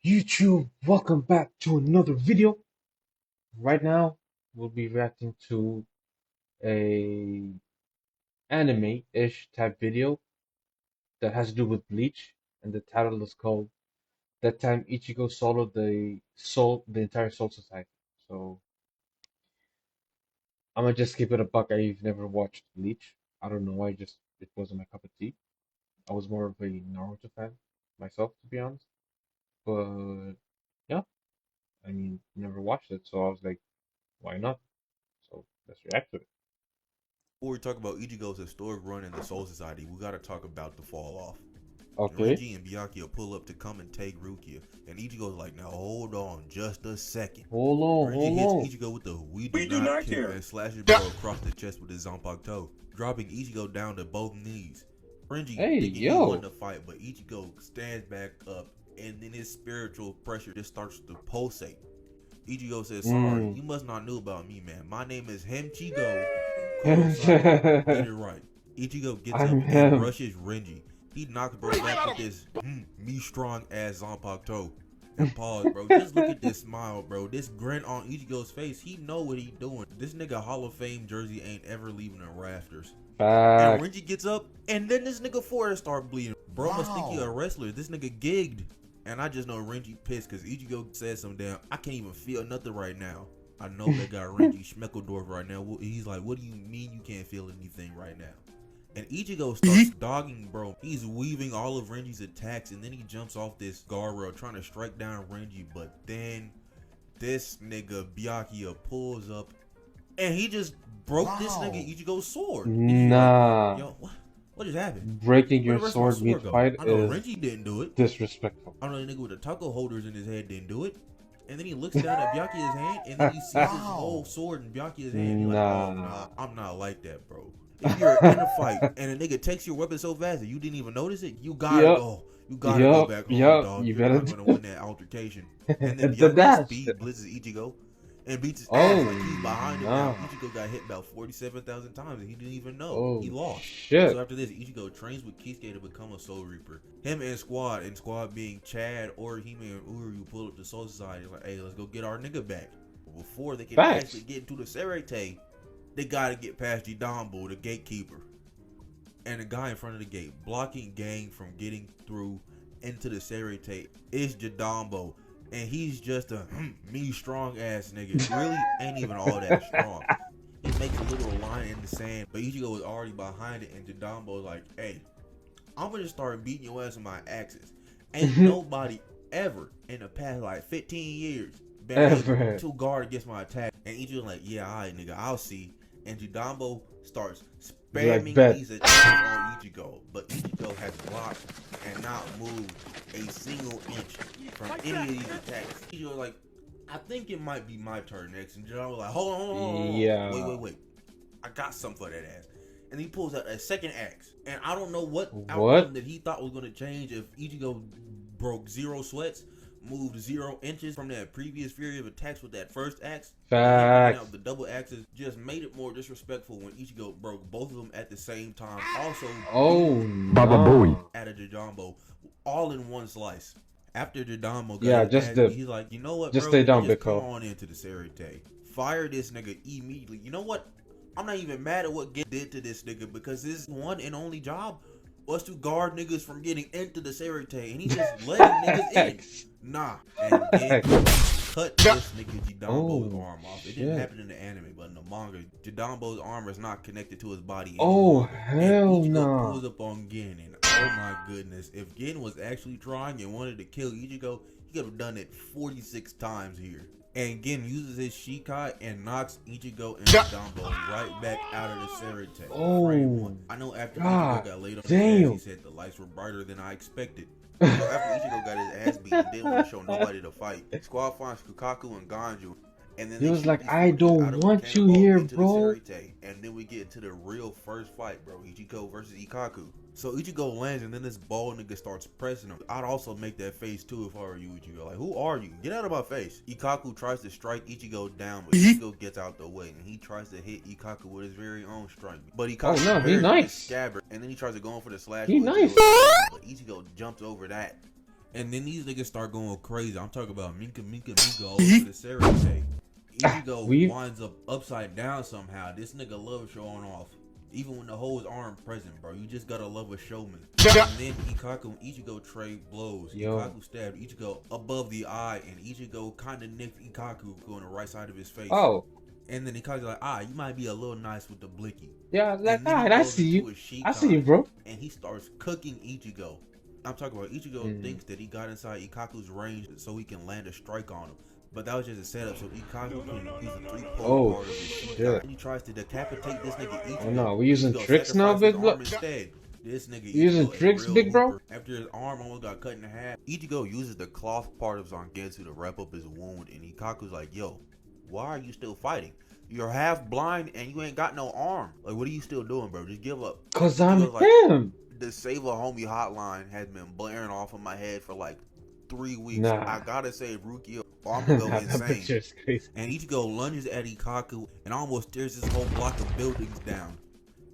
YouTube, welcome back to another video. Right now, we'll be reacting to a anime-ish type video that has to do with Bleach, and the title is called "That Time Ichigo Soloed the entire Soul Society." So I'm gonna just keep it a buck. I've never watched Bleach. I don't know. It wasn't my cup of tea. I was more of a Naruto fan myself, to be honest. But yeah, I mean, never watched it, so I was like, why not? So let's react to it. Before we talk about Ichigo's historic run in the Soul Society, we gotta talk about the fall off. Okay. Renji and Byakuya pull up to come and take Rukia, and Ichigo's like, now hold on just a second. Hold on, Renji hold hits on. Ichigo with the We do not kick care. and slashes bro across the chest with his Zanpakuto, dropping Ichigo down to both knees. Renji Hey, thinking he won yo. the fight, but Ichigo stands back up, and then his spiritual pressure just starts to pulsate. Ichigo says, sorry, you must not know about me, man. My name is Hemchigo Kurosaki. Get it right. Ichigo gets I'm up him. and rushes Renji. He knocks bro back with this me strong ass Zanpakuto. And pause, bro. Just look at this smile, bro. This grin on Ichigo's face. He know what he doing. This nigga Hall of Fame jersey ain't ever leaving the rafters. And Fact. Renji gets up, and then this nigga forehead start bleeding. Bro must think he a wrestler. This nigga gigged. And I just know Renji pissed because Ichigo said some damn, I can't even feel nothing right now. I know that guy Renji Schmeckledorf right now. He's like, what do you mean you can't feel anything right now? And Ichigo starts dogging bro. He's weaving all of Renji's attacks, and then he jumps off this guardrail trying to strike down Renji. But then this nigga Byakuya pulls up, and he just broke this nigga Ichigo's sword. Nah. Like, yo, what just happened? Breaking Where your the rest of my sword mid go? fight I know is Renji didn't do it. disrespectful. I know the nigga with the taco holders in his head didn't do it. And then he looks down at Byakuya's hand, and then he sees his whole sword in Byakuya's hand. He's like, oh, nah, I'm not like that, bro. If you're in a fight and a nigga takes your weapon so fast that you didn't even notice it, you gotta go. You gotta go back home, dog. You You're better not gonna win that altercation. And then the Byakuya dash. speed blitzes Ichigo and beats his ass like he's behind him nah. now. Ichigo got hit about 47,000 times and he didn't even know. Oh, he lost. shit. So after this, Ichigo trains with Kisuke to become a Soul Reaper. Him and Squad being Chad, Orihime, and Uryu pull up the Soul Society like, hey, let's go get our nigga back. Before they can actually get into the Serete, they gotta get past Jidambo, the gatekeeper. And the guy in front of the gate, blocking gang from getting through into the Serete, is Jidambo. And he's just a me strong ass nigga. Really ain't even all that strong. He makes a little line in the sand, but Ichigo was already behind it, and Jidambo's like, hey, I'm gonna start beating your ass with my axes. Ain't nobody ever in the past like 15 years been able to guard against my attack. And Ichigo's like, yeah, alright nigga, I'll see. And Jidambo starts spamming these attacks on Ichigo, but Ichigo has blocked and not moved a single inch from any of these attacks. Ichigo's like, I think it might be my turn next. And Jidambo's like, hold on. Yeah. Wait. I got something for that ass. And he pulls out a second axe. And I don't know what outcome that he thought was going to change if Ichigo broke 0 sweats, moved 0 inches from that previous fury of attacks with that first axe. Facts. The double axes just made it more disrespectful when Ichigo broke both of them at the same time. Also, Baba Booey at a Jidambo all in one slice. After Jidambo he's like, you know what, just bro? Stay down, just come on into the Serite. Fire this nigga immediately. You know what? I'm not even mad at what Get did to this nigga because his one and only job was to guard niggas from getting into the Serite, and he just letting niggas in. Nah. And then cut this nigga Jidambo's arm off. It didn't happen in the anime, but in the manga, Jidambo's arm is not connected to his body anymore. Hell and Ichigo no. pulls up on Gin, and oh my goodness, if Gin was actually trying and wanted to kill Ichigo, he could have done it 46 times here. And Gin uses his Shikai and knocks Ichigo and Jidambo right back out of the Serite. I know after Ichigo got laid on his ass, he said the lights were brighter than I expected. So after Ichigo got his ass beat and didn't want to show nobody to fight, Squad finds Kukaku and Ganju. And then he was like, I don't want you here, bro. And then we get into the real first fight, bro. Ichigo versus Ikaku. So Ichigo lands, and then this bald nigga starts pressing him. I'd also make that face too if I were you, Ichigo. Like, who are you? Get out of my face. Ikaku tries to strike Ichigo down, but Ichigo gets out the way, and he tries to hit Ikaku with his very own strike. But Ikaku he's nice. Scabbard, and then he tries to go in for the slash. He nice. But Ichigo jumps over that. And then these niggas start going crazy. I'm talking about Minka all over the Serete. Ichigo We winds up upside down somehow. This nigga loves showing off. Even when the whole is arm present, bro. You just gotta love a showman. And then Ikaku and Ichigo trade blows. Yo. Ikaku stabbed Ichigo above the eye, and Ichigo kinda nicked Ikaku on the right side of his face. Oh. And then Ikaku's like, you might be a little nice with the blicky. Yeah, like, And then alright, I see you. I see you, bro. And he starts cooking Ichigo. I'm talking about Ichigo thinks that he got inside Ikaku's range so he can land a strike on him. But that was just a setup so Ikaku can use a 3-point part of his Shikai. And he tries to decapitate this nigga Ichigo. Oh no, we using Ichigo tricks now, big bro? instead. This nigga You using tricks, big bro? After his arm almost got cut in half, Ichigo uses the cloth part of Zangetsu to wrap up his wound, and Ikaku's like, yo, why are you still fighting? You're half blind and you ain't got no arm. Like, what are you still doing, bro? Just give up. Cause I'm him. The Save a Homie hotline has been blaring off in my head for like 3 weeks. Nah. I gotta save Rukia or I'm gonna go insane. Crazy. And Ichigo lunges at Ikaku and almost tears this whole block of buildings down.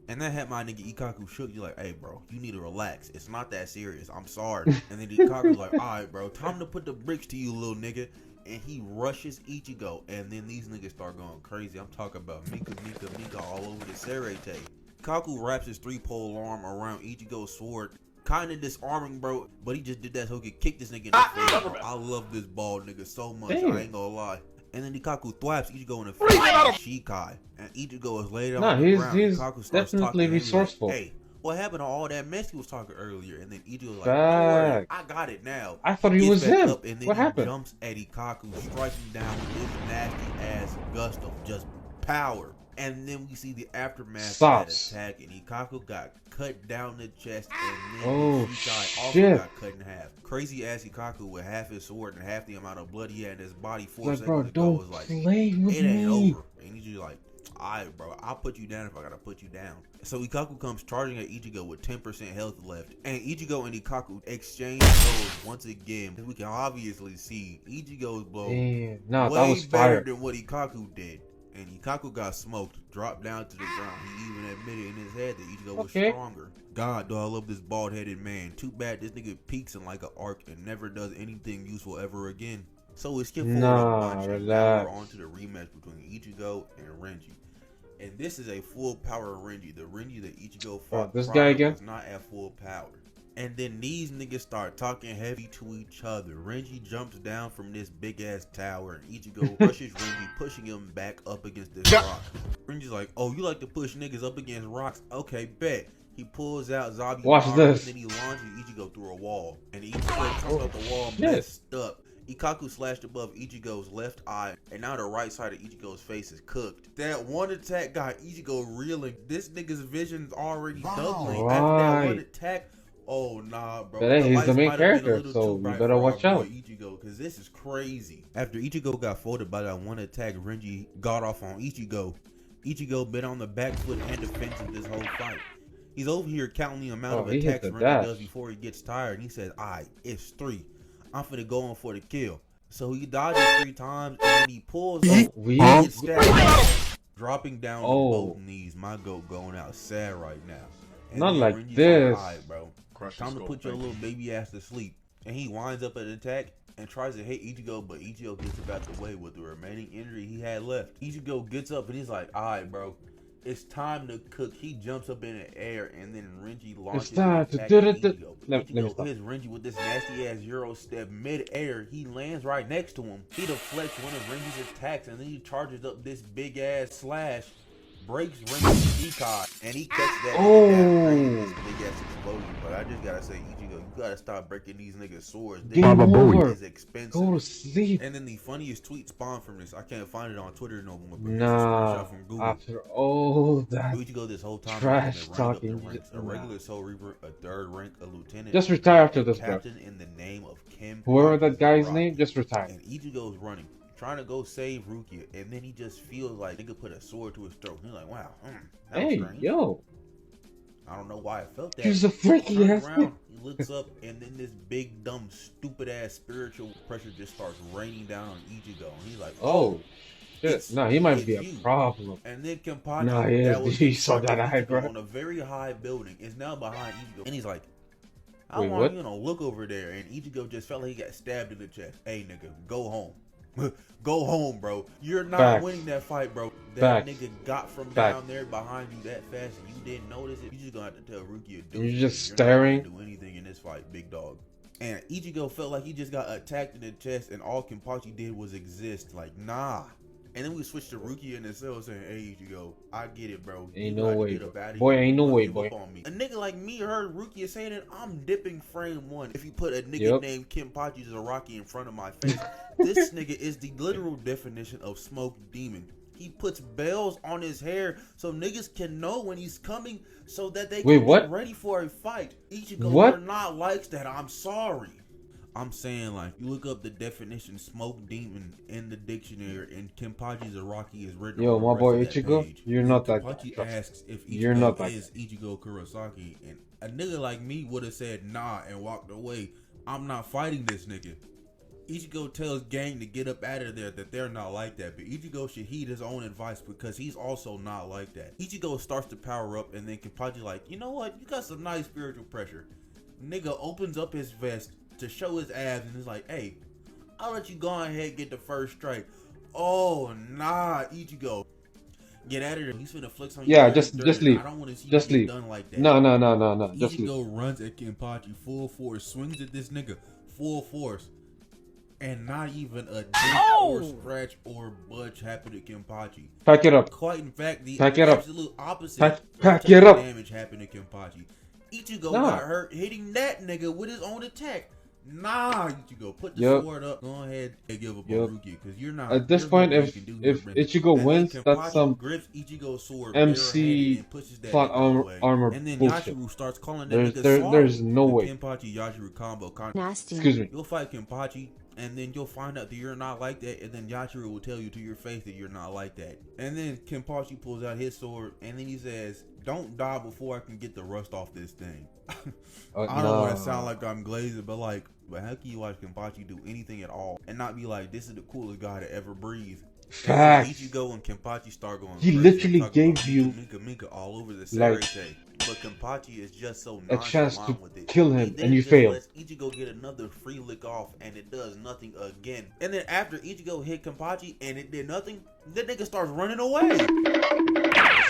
And that had my nigga Ikaku shook. You're like, hey, bro, you need to relax. It's not that serious. I'm sorry. And then Ikaku's like, all right, bro, time to put the bricks to you, little nigga. And he rushes Ichigo. And then these niggas start going crazy. I'm talking about Mika all over the Serete. Ikaku wraps his 3-pole arm around Ichigo's sword, kind of disarming, bro. But he just did that so he could kick this nigga in the face, bro. I love this bald nigga so much. Damn. I ain't gonna lie. And then Ikaku thwaps Ichigo in the face with Shikai. And Ichigo is laid on the ground. He's Ikaku starts definitely talking resourceful. Like, hey, what happened to all that mess he was talking earlier? And then Ichigo's like, Fact. I got it now. I thought he was him. Up, and then what he happened? Jumps at Ikaku, striking down with this nasty ass gust of just power. And then we see the aftermath of that attack, and Ikaku got cut down the chest, and then Shikai also got cut in half. Crazy ass Ikaku with half his sword and half the amount of blood he had in his body 4 seconds ago was like, it ain't over. And he's just like, alright, bro, I'll put you down if I gotta put you down. So Ikaku comes charging at Ichigo with 10% health left, and Ichigo and Ikaku exchange blows once again. We can obviously see Ichigo's blow way that was better than what Ikaku did. And Ikaku got smoked, dropped down to the ground. He even admitted in his head that Ichigo was stronger. God, do I love this bald-headed man. Too bad this nigga peaks in like an arc and never does anything useful ever again. So we skip forward a bunch and now we're on to the rematch between Ichigo and Renji. And this is a full power Renji. The Renji that Ichigo fought this guy again was not at full power. And then these niggas start talking heavy to each other. Renji jumps down from this big ass tower and Ichigo rushes Renji, pushing him back up against this rock. Renji's like, oh, you like to push niggas up against rocks? Okay, bet. He pulls out Zabi Watch this. And then he launches Ichigo through a wall. And Ichigo comes out the wall messed up. Ikaku slashed above Ichigo's left eye, and now the right side of Ichigo's face is cooked. That one attack got Ichigo reeling. This nigga's vision's already doubling. After that one attack, oh nah, bro. But he's the main character, so you better watch out. Ichigo, because this is crazy. After Ichigo got folded by that one attack, Renji got off on Ichigo. Ichigo been on the back foot and defensive this whole fight. He's over here counting the amount of attacks Renji does before he gets tired, and he says, alright, it's 3. I'm finna go on for the kill. So he dodges 3 times, and then he pulls up and stabs, dropping down to both knees. My goat going out sad right now. And not like Renji's this. Like, all right, bro. Time to put your little baby ass to sleep. And he winds up at an attack and tries to hit Ichigo, but Ichigo gets about the way with the remaining injury he had left. Ichigo gets up and he's like, alright, bro. It's time to cook. He jumps up in the air and then Renji launches it's time to do it. Ichigo hits Renji with this nasty ass Euro step mid-air. He lands right next to him. He deflects one of Renji's attacks and then he charges up this big ass slash, breaks Renji's Shikai, and he catches that this big ass explosion. But I just gotta say, Ichigo, you gotta stop breaking these niggas' swords. This is expensive. Go to sleep. And then the funniest tweet spawned from this. I can't find it on Twitter no more. But nah, from Google. after all that Ichigo this whole time trash talking, a regular Soul Reaper, a 3rd rank, a lieutenant. Just retire after this, bro. Captain in the name of Kim. Whoever that guy's name, just retire. And Ichigo's running, trying to go save Rukia, and then he just feels like they could put a sword to his throat. He's like, wow, that was strange. Yo. I don't know why I felt that. He's a freaky ass. He looks up, and then this big, dumb, stupid ass spiritual pressure just starts raining down on Ichigo. And he's like, oh. Shit. No, he might be a problem. And then Kenpachi, no, he saw that eye, bro. On a very high building, is now behind Ichigo. And he's like, I Wait, want what? look over there, and Ichigo just felt like he got stabbed in the chest. Hey, nigga, go home. Go home, bro. You're not Facts. winning that fight, bro. That Facts. nigga got from down Facts. there behind you that fast, and you didn't notice it. You just gonna have to tell Rukia to do And you're something. just You're not gonna staring. do anything in this fight, big dog. And Ichigo felt like he just got attacked in the chest, and all Kenpachi did was exist. Like, nah. And then we switched to Rukia in the cell saying, hey, Ichigo, I get it, bro. You Ain't no got to way, get bro. up out of Boy, here. ain't no You way, give boy. up on me. A nigga like me heard Rukia saying it, I'm dipping frame one. If you put a nigga Yep. named Kenpachi Zaraki in front of my face, this nigga is the literal definition of smoke demon. He puts bells on his hair so niggas can know when he's coming so that they Wait, can what? get ready for a fight. Ichigo, What? you're not like that. I'm sorry. I'm saying, like, you look up the definition smoke demon in the dictionary, and Kenpachi Zaraki is written Yo, on the my rest boy of that Ichigo, page. you're And not that guy. Kenpachi Trust me. asks if You're not Ichigo that is Ichigo Kurosaki, and a nigga like me would have said nah and walked away. I'm not fighting this nigga. Ichigo tells gang to get up out of there, that they're not like that, but Ichigo should heed his own advice because he's also not like that. Ichigo starts to power up, and then Kenpachi like, you know what, you got some nice spiritual pressure. Nigga opens up his vest to show his abs and is like, hey, I'll let you go ahead and get the first strike. Oh, nah, Ichigo. Get out of there. He's finna flex on you. Yeah, very just dirty. leave. I don't want to see you Just get leave. done like that. No. Just leave. Ichigo runs at Kenpachi full force, swings at this nigga full force, and not even a dent or scratch or budge happened to Kenpachi. Pack it up. Quite in fact, the Pack it up. absolute opposite Pack it up. damage happened to Kenpachi. Ichigo Nah. got hurt hitting that nigga with his own attack. Nah, Ichigo, put the Yup. sword up. Go ahead and give up on Yup. Rukia, because you're not. At this there's point, nothing if you can do here, man. Ichigo And wins, then that's Kenpachi some grips Ichigo's sword MC barehanded and pushes that plot nigga away. armor And then bullshit. Yashiro starts calling that nigga sorry. There's no The way. Kenpachi Yashiro combo. Nasty. Excuse me. You'll fight Kenpachi, and then you'll find out that you're not like that, and then Yashiro will tell you to your face that you're not like that. And then Kenpachi pulls out his sword, and then he says, don't die before I can get the rust off this thing. I don't want to sound like I'm glazing, but how can you watch Kenpachi do anything at all and not be like, this is the coolest guy to ever breathe? Facts. Ichigo and Kenpachi start going He crazy, literally talking gave about you Minka all over the like Sarete. But Kenpachi is just so a chance to nonchalant with it. kill He him, then and you just failed. lets Ichigo get another free lick off, and it does nothing again. And then after Ichigo hit Kenpachi and it did nothing, the nigga starts running away.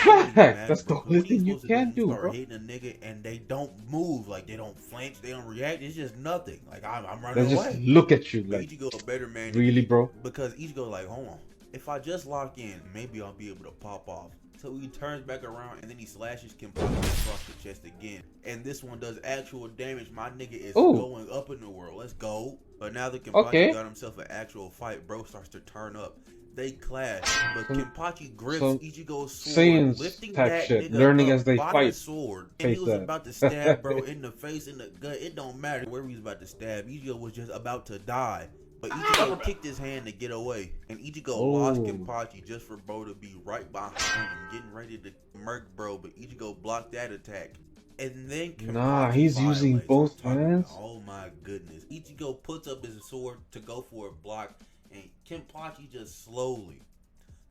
Facts. That's the only thing you can do, start bro. hitting a nigga and they don't move, like they don't flinch, they don't react. It's just nothing. Like I'm They running just away. look at you But like, Ichigo a better man. really, bro? Because Ichigo like, hold on. If I just lock in, maybe I'll be able to pop off. So he turns back around and then he slashes Kenpachi across the chest again. And this one does actual damage. My nigga is going up in the world. Let's go. But now that Kenpachi got himself an actual fight, bro starts to turn up. They clash, but Kenpachi grips Ichigo's sword, lifting that nigga learning up as they by fight. the sword, and he was about to stab bro in the face, in the gut. It don't matter where he was about to stab. Ichigo was just about to die. But Ichigo kicked his hand to get away, and Ichigo lost Kenpachi just for bro to be right behind him, getting ready to murk bro. But Ichigo blocked that attack, and then Kenpachi he's using both hands. Oh my goodness! Ichigo puts up his sword to go for a block, and Kenpachi just slowly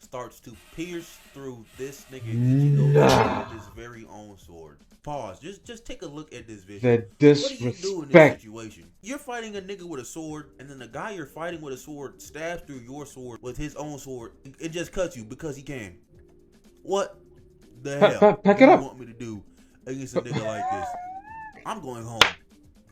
starts to pierce through this nigga Ichigo with his very own sword. Pause. Just take a look at this vision. The disrespect. What do you do in this situation? You're fighting a nigga with a sword, and then the guy you're fighting with a sword stabs through your sword with his own sword. It just cuts you because he can. What the hell Pack do it you up. want me to do against a nigga like this? I'm going home.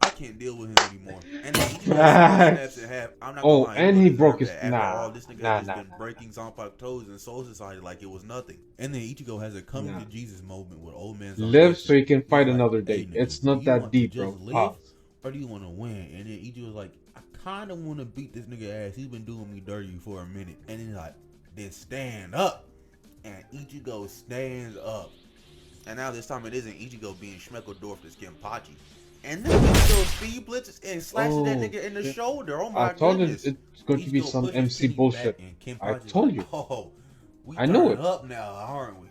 I can't deal with him anymore. And then Ichigo snaps in half. I'm not gonna lie, and he broke his after all, this nigga has been breaking Zanpakuto's and Soul Society like it was nothing. And then Ichigo has a coming to Jesus moment with old man Zanpakuto. Live so you can fight He's another like, day. hey, nigga, It's not do you that want deep, to bro. just live, or do you want to win? And then Ichigo's like, I kind of want to beat this nigga ass. He's been doing me dirty for a minute. And then he's like, then stand up. And Ichigo stands up. And now this time it isn't Ichigo being Schmeckledorf as Kenpachi. And then Ichigo speed blitzes and slashes that nigga in the shoulder. Oh my goodness. I told you it's going to be Ichigo some pushes MC Kenny bullshit. back, and I Kenpachi's told like, you. oh, we I know turn it. up now, aren't we?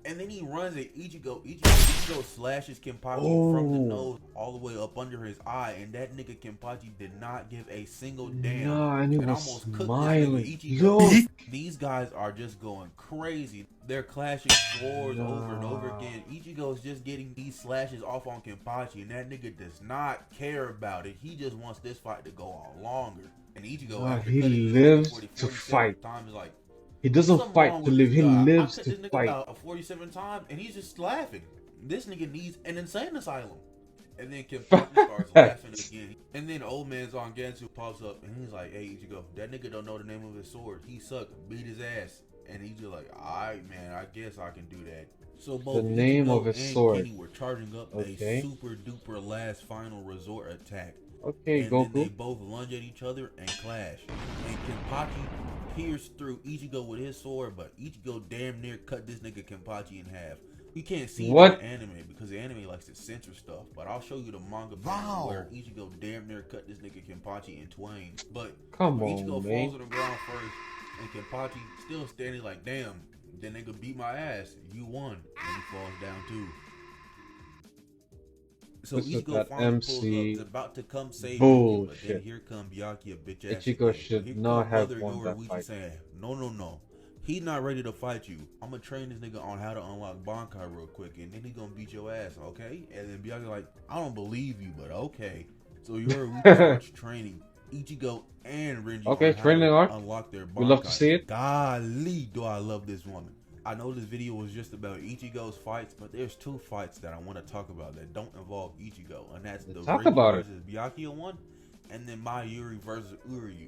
And then he runs at Ichigo. Ichigo slashes Kenpachi from the nose all the way up under his eye. And that nigga Kenpachi did not give a single damn. Nah, and he And was almost cooked this smiling. nigga Yo! Ichigo. These guys are just going crazy. They're clashing swords over and over again. Ichigo's just getting these slashes off on Kenpachi. And that nigga does not care about it. He just wants this fight to go on longer. And Ichigo, after he cutting lives this nigga to fight. times, is like, He doesn't fight to live, he lives to nigga fight. about 47 times and he's just laughing. This nigga needs an insane asylum. And then Kenpachi starts laughing again. And then old man Zangetsu pops up and he's like, hey Ichigo, that nigga don't know the name of his sword. He sucked, beat his ass. And he's just like, alright man, I guess I can do that. So both The name Ichigo of his and sword. Kenny were charging up a super duper last final resort attack. Okay, and Goku. then they both lunge at each other and clash. And Kenpachi pierced through Ichigo with his sword, but Ichigo damn near cut this nigga Kenpachi in half. You can't see it in the anime because the anime likes to censor stuff, but I'll show you the manga where Ichigo damn near cut this nigga Kenpachi in twain. But Ichigo falls on the ground first, and Kenpachi still standing like, damn, that nigga beat my ass. You won. And he falls down too. So Ichigo finally pulls up, is about to come save Ichigo, but then here comes Byakuya, bitch ass. Ichigo should not have won that fight. Saying, no. He's not ready to fight you. I'm gonna train this nigga on how to unlock Bankai real quick, and then he gonna beat your ass, okay? And then Byakuya like, I don't believe you, but okay. So Yoruichi starts training Ichigo and Renji training arc. Unlock their Bankai. We love to see it. Golly, do I love this woman. I know this video was just about Ichigo's fights, but there's two fights that I want to talk about that don't involve Ichigo, and that's the Renji versus Byakuya one, and then Mayuri versus Uryu.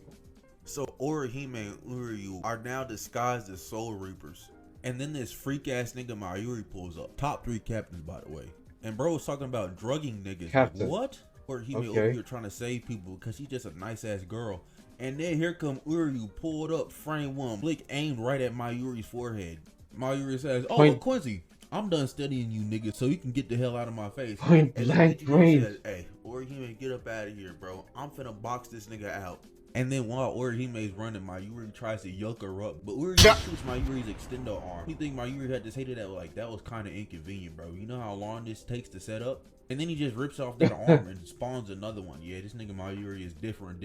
So Orihime and Uryu are now disguised as Soul Reapers, and then this freak ass nigga Mayuri pulls up. Top 3 captains, by the way. And bro was talking about drugging niggas. Like, what? Orihime over here trying to save people because she's just a nice ass girl. And then here come Uryu pulled up, frame one, blick aimed right at Mayuri's forehead. Mayuri says, oh, Quincy, I'm done studying you niggas so you can get the hell out of my face. Point blank range. Hey, Orihime, get up out of here, bro. I'm finna box this nigga out. And then while Orihime's running, Mayuri tries to yoke her up, but Uryu shoots Mayuri's extendo arm. You think Mayuri had just hated that? Like, that was kind of inconvenient, bro. You know how long this takes to set up? And then he just rips off that arm and spawns another one. Yeah, this nigga Mayuri is different.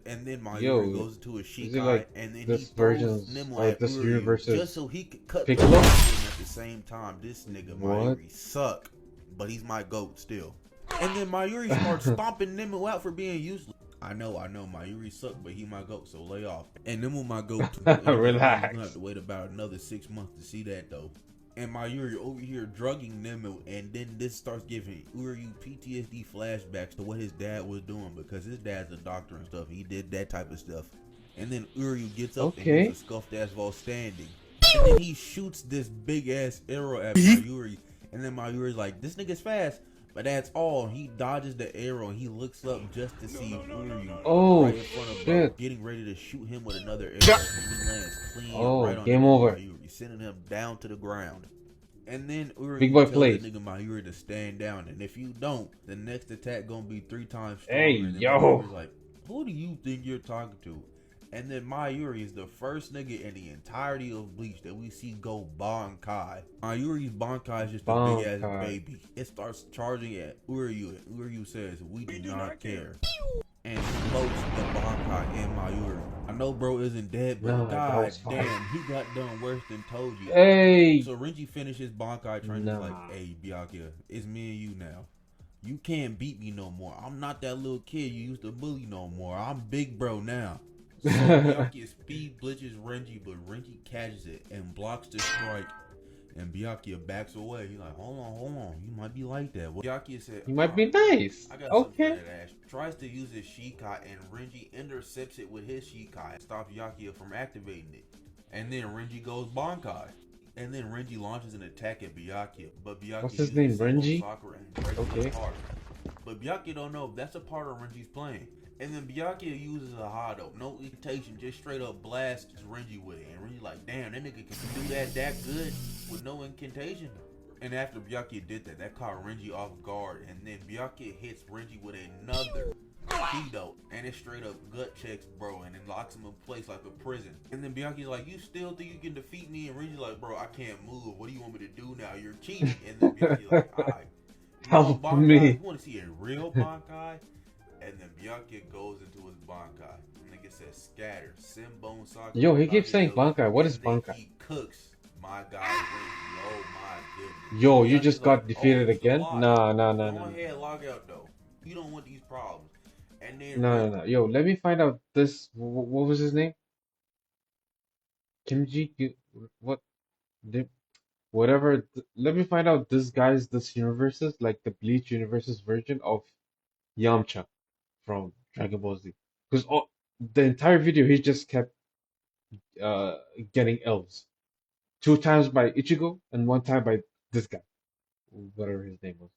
And then Mayuri goes into a Shikai, and then he throws Nimble at Uryu just so he could cut the him at the same time. This nigga Mayuri suck, but he's my GOAT still. And then Mayuri starts stomping Nimble out for being useless. I know, Mayuri suck, but he my GOAT, so lay off. And Nimble my GOAT too. Relax. You're gonna have to wait about another 6 months to see that though. And Mayuri over here drugging Nimble, and then this starts giving Uryu PTSD flashbacks to what his dad was doing because his dad's a doctor and stuff. He did that type of stuff. And then Uryu gets up and he's a scuffed ass while standing. And then he shoots this big ass arrow at Mayuri. And then Mayuri's like, this nigga's fast. But that's all. He dodges the arrow and he looks up just to see Uryu right in front of him, getting ready to shoot him with another arrow. And he lands clean right on game over. Mayuri, sending him down to the ground. And then Uryu Big boy tells plays. the nigga Mayuri to stand down. And if you don't, the next attack gonna be 3 times stronger. Hey, and then yo. Mayuri's like, who do you think you're talking to? And then Mayuri is the first nigga in the entirety of Bleach that we see go Bankai. Mayuri's Bankai is just a big ass baby. It starts charging at Uryu, and Uryu says, we do not care. And smokes the Bankai in Mayuri. I know bro isn't dead, but god damn, he got done worse than told you. Hey. So Renji finishes Bankai training like, hey Byakuya, it's me and you now. You can't beat me no more. I'm not that little kid you used to bully no more. I'm big bro now. So Byakuya speed glitches Renji, but Renji catches it and blocks the strike. And Byakuya backs away. He's like, hold on. You might be like that. Well, Byakuya said, you might be nice. I got something for that ass. Tries to use his Shikai, and Renji intercepts it with his Shikai and stops Byakuya from activating it. And then Renji goes Bankai. And then Renji launches an attack at Byakuya. But Byakuya what's his name? Renji? But Byakuya don't know if that's a part of Renji's plan. And then Byakuya uses a Hado, no invitation, just straight up blasts Renji with it. And Renji like, damn, that nigga can do that good with no incantation. And after Byakuya did that, that caught Renji off guard. And then Byakuya hits Renji with another key though, and it straight up gut checks bro, and it locks him in place like a prison. And then Byakuya's like, you still think you can defeat me? And Renji's like, bro, I can't move. What do you want me to do now? You're cheating. And then Byakuya's like, alright, you want Help Bankai? me. You want to see a real Bankai? And then Byakuya goes into his Bankai. And nigga says scatter. Simbone Sakura. Yo, he keeps saying Bankai. What is Bankai? He cooks my guy Renji. Oh my goodness. Yo, And you Byakuya's just like, got defeated again? Nah. Go ahead, log out though. You don't want these problems. And then No. Yo, let me find out this. What was his name? Kimji? What? Whatever. Let me find out this universe's, like the Bleach universe's version of Yamcha from Dragon Ball Z. Because the entire video, he just kept uh getting elves. 2 times by Ichigo and 1 time by this guy, whatever his name was.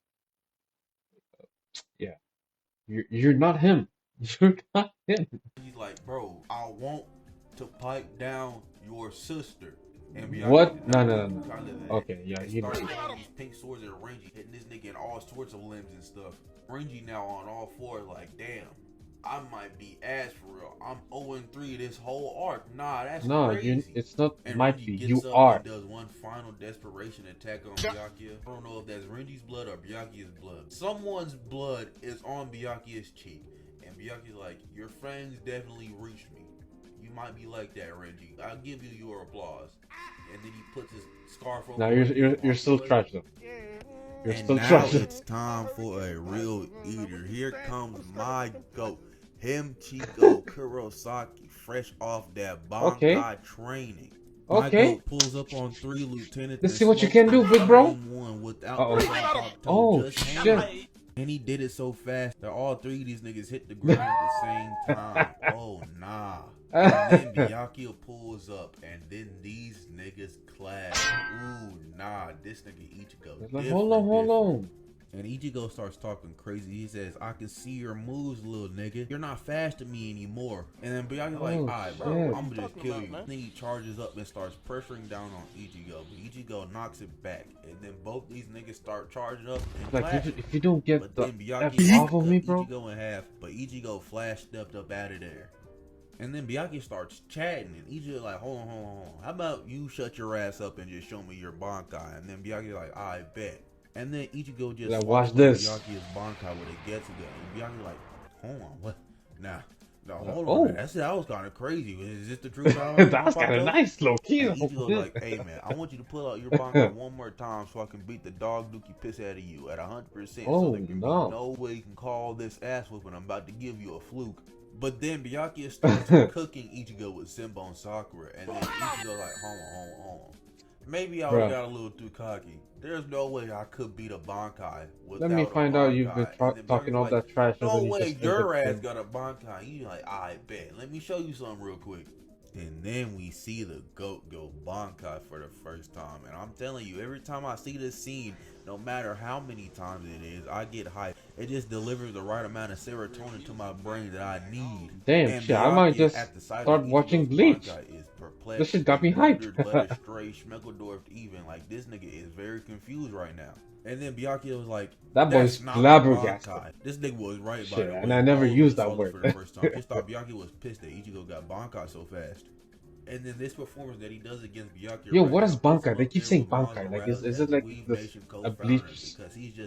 Yeah, you're not him. You're not him. he's like, bro, I want to pipe down your sister. And What? Byakuya No. kind of that. Okay, yeah, And you know. started throwing these pink swords at Renji, hitting this nigga in all sorts of limbs and stuff. Renji now on all fours, like, damn, I might be ass for real. I'm 0-3 this whole arc. Nah, that's No, crazy. it's not And might Renji be. gets You up are. and does one final desperation attack on Byakuya. I don't know if that's Renji's blood or Byakuya's blood. Someone's blood is on Byakuya's cheek. And Byakuya's like, your fangs definitely reached me. You might be like that, Renji. I'll give you your applause. And then he puts his scarf over. Now you're still trash though. You're And still now trash. it's time for a real eater. Here comes my goat. Him, Chico Kurosaki, fresh off that Bankai Okay. training. Okay. My goat pulls up on 3 lieutenants. Let's see what you can do, big bro. Without Uh-oh. Oh, shit. And he did it so fast that all 3 of these niggas hit the ground at the same time. Oh, nah. And then Byakuya pulls up, and then these niggas clash. Ooh, nah, this nigga Ichigo. Hold on. And Ichigo starts talking crazy. He says, I can see your moves, little nigga. You're not fast to me anymore. And then Byakuya's like, alright, bro, I'm gonna just kill you. Then he charges up and starts pressuring down on Ichigo. But Ichigo knocks it back. And then both these niggas start charging up and Like clashing. if you don't get But the then F Byakuya off of me, bro. Ichigo in half. But Ichigo flash stepped up out of there. And then Byakuya starts chatting, and Ichigo like, hold on. How about you shut your ass up and just show me your Bankai? And then Byakuya like, I bet. And then Ichigo just Like, watch this. Byakuya's Bankai with a Getsuga. And Byakuya like, hold on, what? Nah, no, hold Oh. on. That was kind of crazy. Is this the truth? That was kind of nice, low key. And Ichigo's like, hey man, I want you to pull out your Bankai one more time so I can beat the dog dookie piss out of you at 100%. Oh, So there can no. be no way you can call this ass whooping. I'm about to give you a fluke. But then Byakuya starts cooking Ichigo with Simbone Sakura, and then Ichigo like, hold on. Maybe I got a little too cocky. There's no way I could beat a Bankai without Let me find out you've been talking all that trash. No way your ass got a Bankai. You like, I bet. Let me show you something real quick. And then we see the goat go Bankai for the first time. And I'm telling you, every time I see this scene, no matter how many times it is, I get hyped. It just delivers the right amount of serotonin to my brain that I need. Damn, and shit, I might just start watching Bleach. This shit got me hyped. Schmeckledorf even. Like, this nigga is very confused right now. And then Byakuya was like, that boy's not flabbergasted. This nigga was right by Shit, the way. and I never used that For word. the first time. Just thought Byakuya was pissed that Ichigo got Bankai so fast. And then this performance that he does against Byakuya. Yo, what is Bankai? They keep saying Bankai. Like, is it like this a Bleach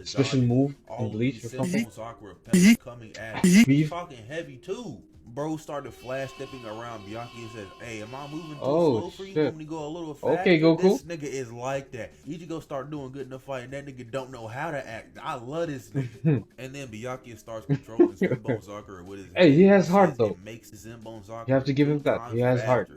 special move in Bleach or something? Coming at Beef? He's talking heavy too. Bro started flash stepping around Byakuya and says, hey, am I moving too slow for you? Shit. Want me to go a little faster? Okay, Goku. This nigga is like that. Ichigo start doing good in the fight and that nigga don't know how to act. I love this nigga. And then Byakuya starts controlling Simbone Sakura with his Hey, he has heart though. It makes Simbone Sakura You have to give him that. He has heart.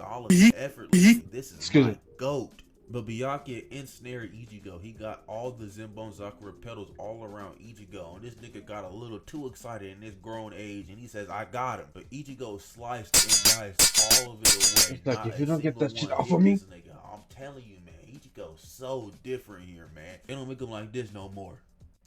All of it effortlessly. This is Excuse my me. goat. But Byakuya ensnared Ichigo. He got all the Simbone Sakura petals all around Ichigo. And this nigga got a little too excited in his grown age. And he says, I got him. But Ichigo sliced and diced all of it away. It's like, Not if you a don't get single that shit one off hit of me. this nigga. I'm telling you, man. Ichigo's so different here, man. They don't make him like this no more.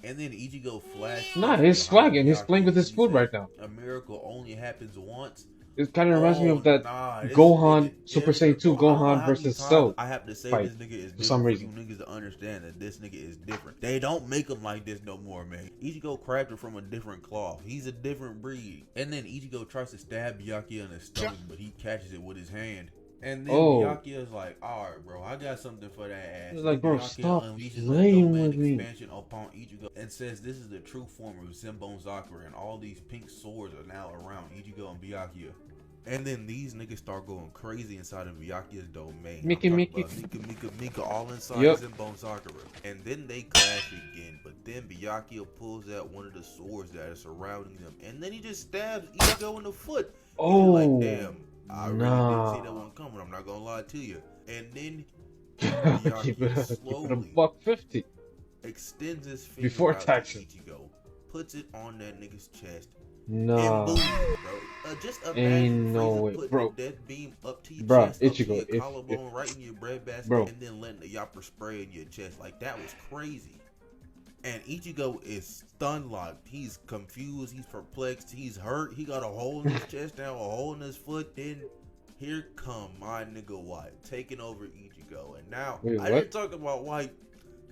And then Ichigo flashed. Nah, he's swagging. He's playing with his food right now. A miracle only happens once. It kind of reminds me of Oh that nah, this Gohan nigga Super Saiyan different, 2 bro. I don't know Gohan how many versus times Cell I have to say fight this nigga is for some different for you reason. niggas to understand that this nigga is different. They don't make him like this no more, man. Ichigo cracked her from a different cloth. He's a different breed. And then Ichigo tries to stab Byakuya in the stomach, but he catches it with his hand. And then Oh, Byakuya is like, alright, bro, I got something for that ass. it's And then like, bro, Byakuya stop unleashes a playing domain with me. expansion upon Ichigo and says this is the true form of Zenbone Sakura, and all these pink swords are now around Ichigo and Byakuya. And then these niggas start going crazy inside of Byakuya's domain. I'm Mickey, talking Mickey. about Mika, all inside Yep. Zenbone Sakura. And then they clash again, but then Byakuya pulls out one of the swords that is surrounding them. And then he just stabs Ichigo in the foot. Ichigo like, Oh, damn, I really didn't see that nah. one coming. I'm not gonna lie to you. And then keep Byakuya it a slowly buck 50 extends his before finger out to taxes. Ichigo, puts it on that nigga's chest, and Nah, boom, bro. Just ain't imagine no Frieza way, putting the bro. death beam up to your Bruh, chest, up to Ichigo, your if collarbone, right in your breadbasket, bro, and then letting the yapper spray in your chest. Like, that was crazy. And Ichigo is stun locked. He's confused. He's perplexed. He's hurt. He got a hole in his chest now, a hole in his foot. Then here come my nigga White taking over Ichigo. And now wait, I what? didn't talk about White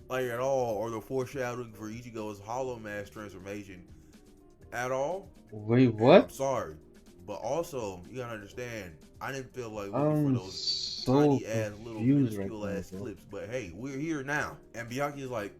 like at all, or the foreshadowing for Ichigo's Hollow Mass transformation at all. Wait, And I'm what? sorry, but also you gotta understand, I didn't feel like looking for I'm those so tiny ass, little confused right minuscule now, ass bro. clips. But hey, we're here now, and Byakuya is like,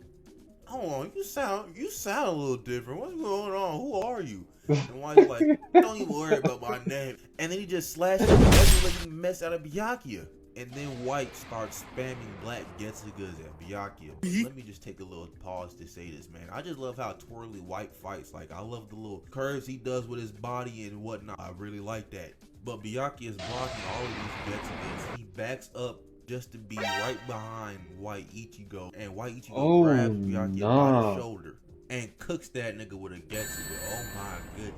hold on, you sound a little different. What's going on? Who are you? And White's like, don't even worry about my name. And then he just slashes the ugly mess out of Byakuya. And then White starts spamming black Getsugas at Byakuya. But let me just take a little pause to say this, man. I just love how twirly White fights. Like, I love the little curves he does with his body and whatnot. I really like that. But Byakuya is blocking all of these Getsugas. He backs up just to be right behind White Ichigo. And White Ichigo Oh, grabs Byakuya by the nah. shoulder and cooks that nigga with a Getsuga. Oh my goodness.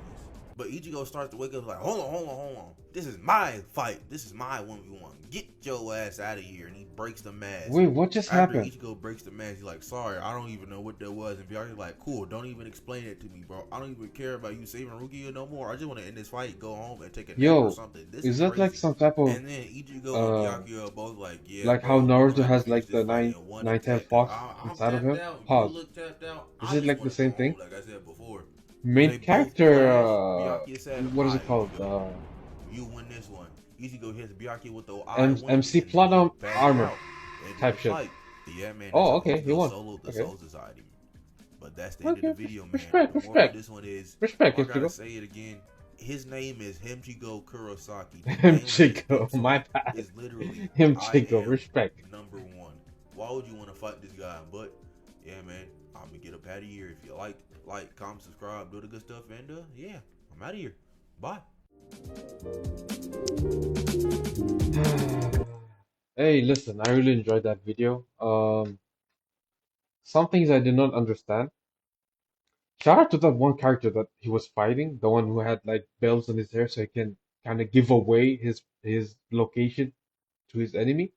But Ichigo starts to wake up like, hold on. This is my fight. This is my 1v1. Get your ass out of here. And he breaks the mask. Wait, what just After happened? Ichigo breaks the mask, he's like, sorry, I don't even know what that was. And Byakuya's like, cool, don't even explain it to me, bro. I don't even care about you saving Rukia no more. I just want to end this fight, go home, and take a nap or Yo, something. This is is that like crazy. some type of And then Ichigo and uh Byakuya are both like, yeah, like how bro, we're Naruto gonna have to has finish like this the fight 9 in one 910 attack. Cause Fox I'm inside of tapped him? out. You Pause. look tapped out. Is I it just like the want to go same home, thing? like I said before. So Main they both character, clash. Byakuya said, what is it alright, called? Ichigo, you win this one. Ichigo hits Byakuya with the I win, MC and then he Platinum passes Armor out. Ended the type shit. fight. Yeah, man, that's Oh, how okay, he Ichigo won. soloed the Okay, Soul Society. But that's the end of the okay, video, man. respect, The moral of respect, this one is, respect, I gotta Ichigo. say it again. His name is Himchigo Kurosaki. The Him name of his Chico, theme my song bad. is literally Him I Chico, am respect. number one. Why would you want to fight this guy? But yeah, man, I'm gonna get up out of here. If you like, comment, subscribe, do the good stuff, and yeah, I'm out of here. Bye. Hey, listen, I really enjoyed that video. Some things I did not understand. Shout out to that one character that he was fighting, the one who had like bells in his hair so he can kind of give away his location to his enemy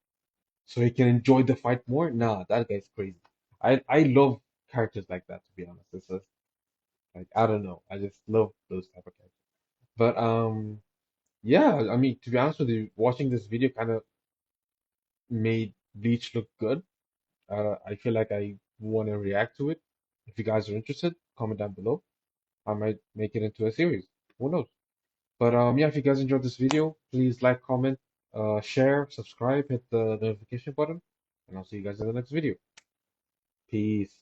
so he can enjoy the fight more. Nah, that guy's crazy. I love characters like that, to be honest. It's just like, I don't know. I just love those type of characters. But yeah, I mean, to be honest with you, watching this video kind of made Bleach look good. I feel like I want to react to it. If you guys are interested, comment down below. I might make it into a series. Who knows? But yeah, if you guys enjoyed this video, please like, comment, share, subscribe, hit the notification button, and I'll see you guys in the next video. Peace.